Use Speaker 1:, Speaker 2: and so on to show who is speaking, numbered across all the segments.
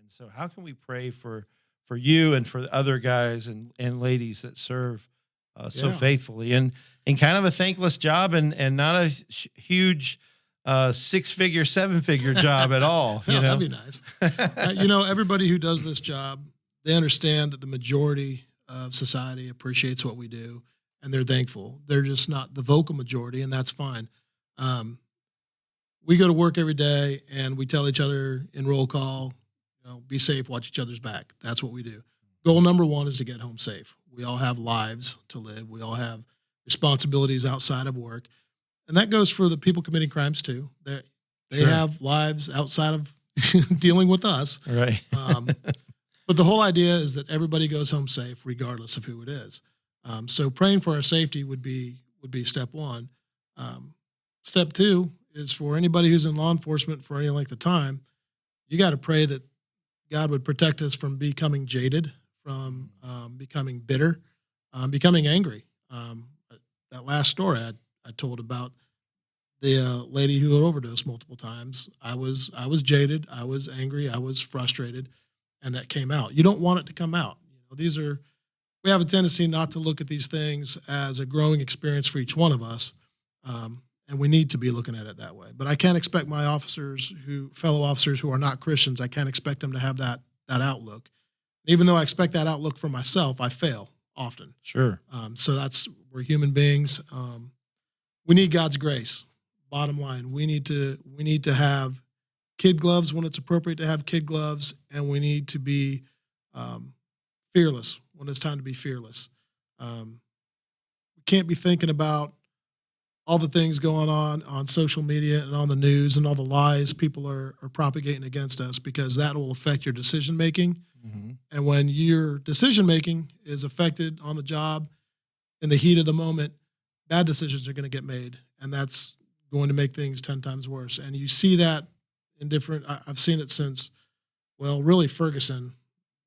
Speaker 1: And so how can we pray for you and for the other guys and ladies that serve so
Speaker 2: Yeah.
Speaker 1: faithfully and kind of a thankless job and not a huge 6-figure, 7-figure job at all, you
Speaker 2: Yeah,
Speaker 1: know?
Speaker 2: that'd be nice. Everybody who does this job, they understand that the majority of society appreciates what we do, and they're thankful. They're just not the vocal majority, and that's fine. We go to work every day, and we tell each other in roll call, be safe, watch each other's back. That's what we do. Goal number one is to get home safe. We all have lives to live. We all have responsibilities outside of work. And that goes for the people committing crimes too. They
Speaker 1: Sure.
Speaker 2: have lives outside of dealing with us.
Speaker 1: Right.
Speaker 2: But the whole idea is that everybody goes home safe, regardless of who it is. So praying for our safety would be step one. Step two is for anybody who's in law enforcement for any length of time. You got to pray that God would protect us from becoming jaded, from becoming bitter, becoming angry. That last story I told about the lady who had overdosed multiple times. I was jaded. I was angry. I was frustrated, and that came out. You don't want it to come out. We have a tendency not to look at these things as a growing experience for each one of us, and we need to be looking at it that way. But I can't expect my fellow officers who are not Christians, I can't expect them to have that outlook. Even though I expect that outlook for myself, I fail often.
Speaker 1: Sure.
Speaker 2: So we're human beings. We need God's grace. Bottom line, we need to have kid gloves when it's appropriate to have kid gloves, and we need to be fearless when it's time to be fearless. We can't be thinking about all the things going on social media and on the news and all the lies people are propagating against us, because that will affect your decision making.
Speaker 1: Mm-hmm.
Speaker 2: And when your decision making is affected on the job in the heat of the moment, bad decisions are going to get made, and that's going to make things 10 times worse. And you see that I've seen it since, really Ferguson,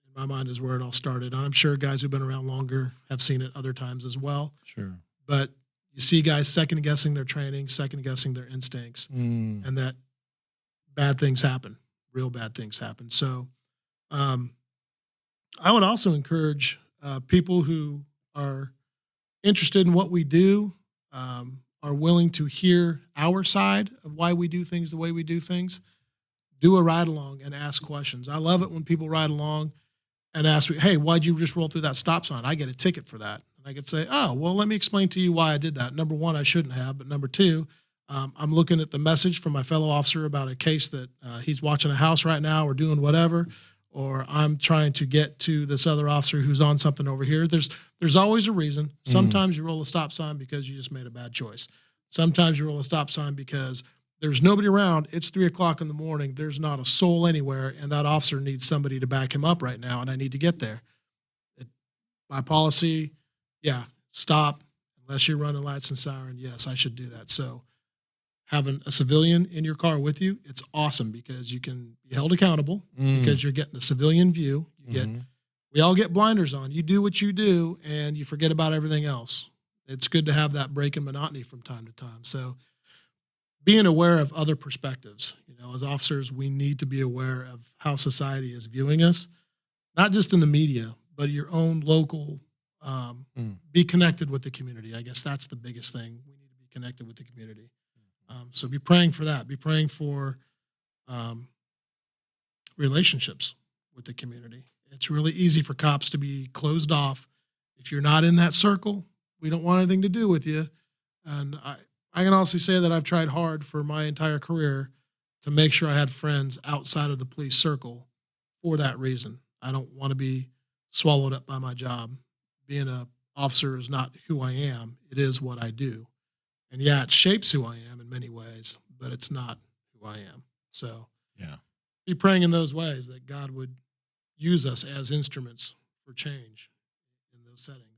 Speaker 2: in my mind, is where it all started. I'm sure guys who've been around longer have seen it other times as well.
Speaker 1: Sure.
Speaker 2: But you see guys second guessing their training, second guessing their instincts, and that bad things happen, real bad things happen. So I would also encourage people who are interested in what we do, are willing to hear our side of why we do things the way we do things, do a ride along and ask questions. I love it when people ride along and ask me, hey, why'd you just roll through that stop sign? I get a ticket for that. And I could say, oh, well, let me explain to you why I did that. Number one, I shouldn't have. But number two, I'm looking at the message from my fellow officer about a case that he's watching a house right now or doing whatever, or I'm trying to get to this other officer who's on something over here. There's always a reason. Sometimes you roll a stop sign because you just made a bad choice. Sometimes you roll a stop sign because there's nobody around. It's 3:00 in the morning. There's not a soul anywhere, and that officer needs somebody to back him up right now, and I need to get there. My policy, stop unless you're running lights and siren. Yes, I should do that. So having a civilian in your car with you, it's awesome because you can be held accountable because you're getting a civilian view. We all get blinders on. You do what you do, and you forget about everything else. It's good to have that break in monotony from time to time. So being aware of other perspectives, as officers, we need to be aware of how society is viewing us, not just in the media, but your own local, be connected with the community. I guess that's the biggest thing. We need to be connected with the community. So be praying for that. Be praying for relationships with the community. It's really easy for cops to be closed off. If you're not in that circle, we don't want anything to do with you. And I can honestly say that I've tried hard for my entire career to make sure I had friends outside of the police circle for that reason. I don't want to be swallowed up by my job. Being an officer is not who I am. It is what I do. And it shapes who I am in many ways, but it's not who I am. So be praying in those ways that God would use us as instruments for change in those settings.